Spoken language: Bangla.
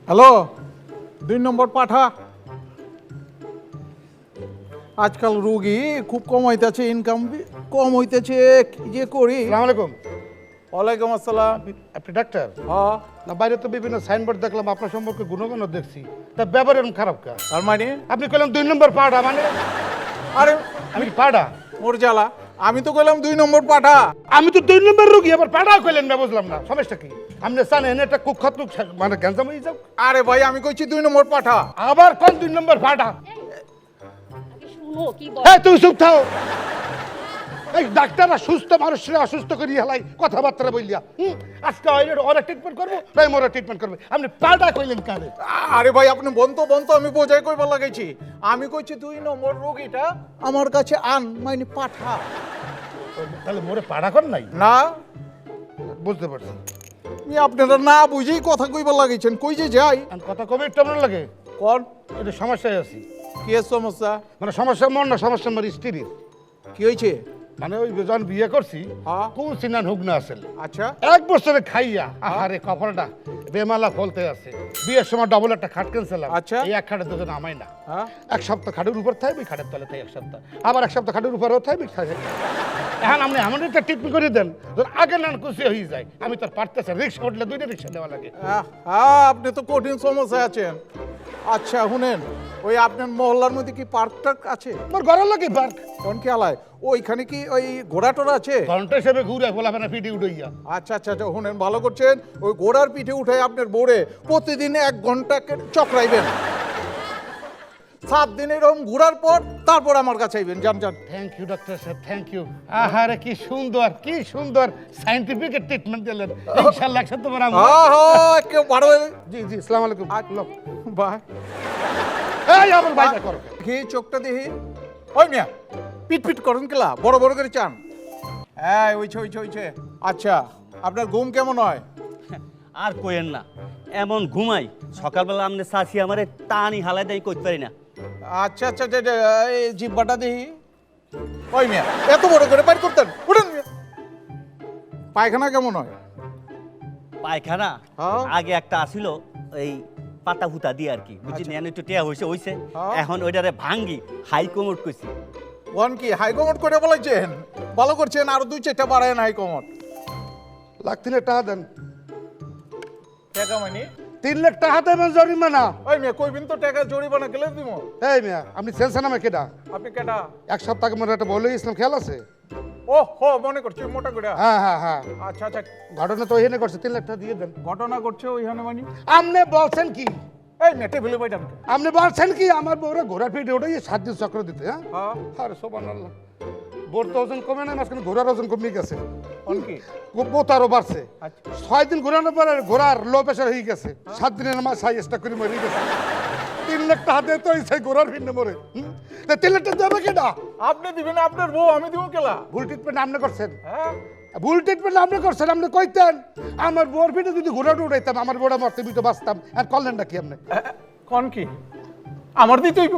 হ্যালো, 2 নম্বর পাঠা। আজকাল রোগী খুব কম হইতেছে, ইনকাম কম হইতেছে, কি যে করি। আসসালামু আলাইকুম। ওয়ালাইকুম আসসালাম। আপনি ডাক্তার? হ্যাঁ, না, বাইরে তো বিভিন্ন সাইনবোর্ড দেখলাম আপনার সম্পর্কে গুণগান দেখছি, তা ব্যাপার এরকম খারাপ কা? তার মানে আপনি কইলেন 2 নম্বর পাড়া, মানে আরে আমি কি পাড়া? মোর জ্বালা, আমি তো কইলাম 2 নম্বর পাঠা। আমি তো 2 নম্বর রোগী, আবার পাড়া কইলেন না, বুঝলাম না সমস্যা কি? আপনি জানেন এটা কুখ্যাত মানে গ্যাঞ্জাম হয়ে যাও। আরে ভাই, আমি কইছি 2 নম্বর পাঠা। আবার কোন 2 নম্বর পাড়া? শুনো কি বল। এই তুই চুপ থাও। এই ডাক্তাররা সুস্থ মানুষরা অসুস্থ করি হেলাই কথাবার্তা বললিয়া। আজকে ওরা ট্রিটমেন্ট করবো, তাই মোরা ট্রিটমেন্ট করবে। আপনি পাড়া কইলেন কারে? আরে ভাই, আপনি বন্ধ আমি বোঝাই কইবার লাগাইছি। আমি কইছি 2 নম্বর রোগীটা আমার কাছে আন, মানে পাঠা। তাহলে মোরে পাড়া কর নাই? না, বুঝতে পারছি। আপনারা না বুঝেই কথা কইবার লাগাইছেন। কই যে যাই আর কথা কবে একটু আপনার লাগে? কোন এটা সমস্যায় আছি। কি সমস্যা? মানে সমস্যা মন না, সমস্যা আমার স্ত্রীর। কি হয়েছে? মানে ওই যখন বিয়ে করছি, হ্যাঁ। কোন সিনান হুক না আসলে আচ্ছা, 1 বছরে খাইয়া আহারে কপালটা বেমালা ফলতে আছে। বিয়ের সময় ডবল একটা খাট কিনছিলাম। আচ্ছা। এই এক খাটের দুজন আমাই না। হ্যাঁ। 1 সপ্তাহ খাটের উপর থাকবে, খাটের তলে থাকবে 1 সপ্তাহ, আবার 1 সপ্তাহ খাটের উপরেও থাকবে। এখন আপনি এমন একটা ট্রিটমেন্ট করে দেন ধর আগে না খুশি হয়ে যায়। আমি তো আর পারতেছি, রিক্সা উঠলে 2টা রিক্সা দেওয়া লাগে। আপনি তো কঠিন সমস্যায় আছেন। আচ্ছা শুনেন, ওই আপনার মহল্লার মধ্যে কি পার্ক টার্ক আছে? আমার ঘরের লাগে পার্ক, কোন খেলায় ওইখানে কি ওই ঘোড়া টোড়া আছে? ঘন্টা হিসেবে ঘুরে বলাবে না পিঠে উঠইয়া। আচ্ছা আচ্ছা আচ্ছা, শুনেন, ভালো করছেন। ওই ঘোড়ার পিঠে উঠে আপনার বোরে প্রতিদিন 1 ঘন্টা চক্রাইবেন। 7 দিন এরকম ঘোরার পর তারপর আমার কাছে আইবেন। যান যান। Thank you doctor sir, thank you. আহারে কি সুন্দর সায়েন্টিফিক ট্রিটমেন্ট দিলেন। ইনশাআল্লাহ একসাথে বরাম। হ্যাঁ হ্যাঁ, কেউ ভালো। জি জি, আসসালামু আলাইকুম। বাই। এই আবার বাইরে করো। কি চোখটা দেখি? ওই মিয়া, পিট পিট করেন কেলা, বড় বড় করে চান। হ্যাঁ, ওইছে। আচ্ছা, আপনার ঘুম কেমন হয়? আর কইেন না, এমন ঘুমাই সকালবেলা আমনে চাষি আমারে টানি হালাই দেয় কইতে পারি না। আচ্ছা আচ্ছা, এই জিব্বাটা দেখি। ওই মিয়া, এত বড় করে বাইর করতেন? উঠেন মিয়া। পায়খানা কেমন হয়? পায়খানা হ্যাঁ। আগে একটা আসিল, এই পাতা ফুতা দিয়ে আর কি, বুঝছি আচ্ছা। নেন একটু টিয়া হইছে হ্যাঁ। এখন ওইটারে ভাঙ্গি হাই কোমর কইছি। ওয়ান কি হাইকমোড করে বলেছেন? ভালো করছেন, আরো 2-4টা বাড়ায় না হাইকমোড। লাগতিলে টাকা দেন। টাকা মানে? 3 লাখ টাকা দেবেন জরিমানা। ওই মিয়া, কইবেন তো টাকা জরিমানা গেলে দিব। এই মিয়া, আপনি সেন্সা নামে কেডা? আপনি কেটা? 1 সপ্তাহ আগে মনে একটা বলে ইসলাম খেয়াল আছে? ও হো, মনে করছি মোটা করে। হ্যাঁ। আচ্ছা আচ্ছা, ঘটনা তো এখানে করছে, 3 লাখ টাকা দিয়ে দেন। ঘটনা করছে ওইখানে মানে? আপনি বলছেন কি? এই মেটে ফেলে বাইটান। আপনি বলছেন কি আমার বউরা ঘোড়ার পিঠে ওঠে 7 দিন চক্র দিতে? হ্যাঁ, হ্যাঁ। আরে সুবহানাল্লাহ। বোর তো ওজন কমে না, মাঝখানে ঘোড়ার ওজন কমে গেছে। কোন কি? বোত আরো বাড়ছে। আচ্ছা। 6 দিন ঘোরানোর পরে ঘোড়ার লো প্রেশার হয়ে গেছে। 7 দিনের মাছ হাই স্টক করে মরে গেছে। 3 লাখ টাকা দিয়ে তো সেই ঘোড়ার ভিন্ন মরে। 3 লাখ টাকা দেবে কেডা? আপনি দিবেন আপনার বউ, আমি দিব কেলা? ভুল ট্রিটমেন্ট আপনি করছেন। হ্যাঁ। ভুল ট্রিটমেন্ট আপনি করছেন। আপনি কইতেন আমার বউর পিঠে যদি ঘোড়াটা উঠাইতাম আমার বউটা মরতে বিতো বাঁচতাম। আর করলেন না কি আপনি? কোন কি? আমার দিতেইব?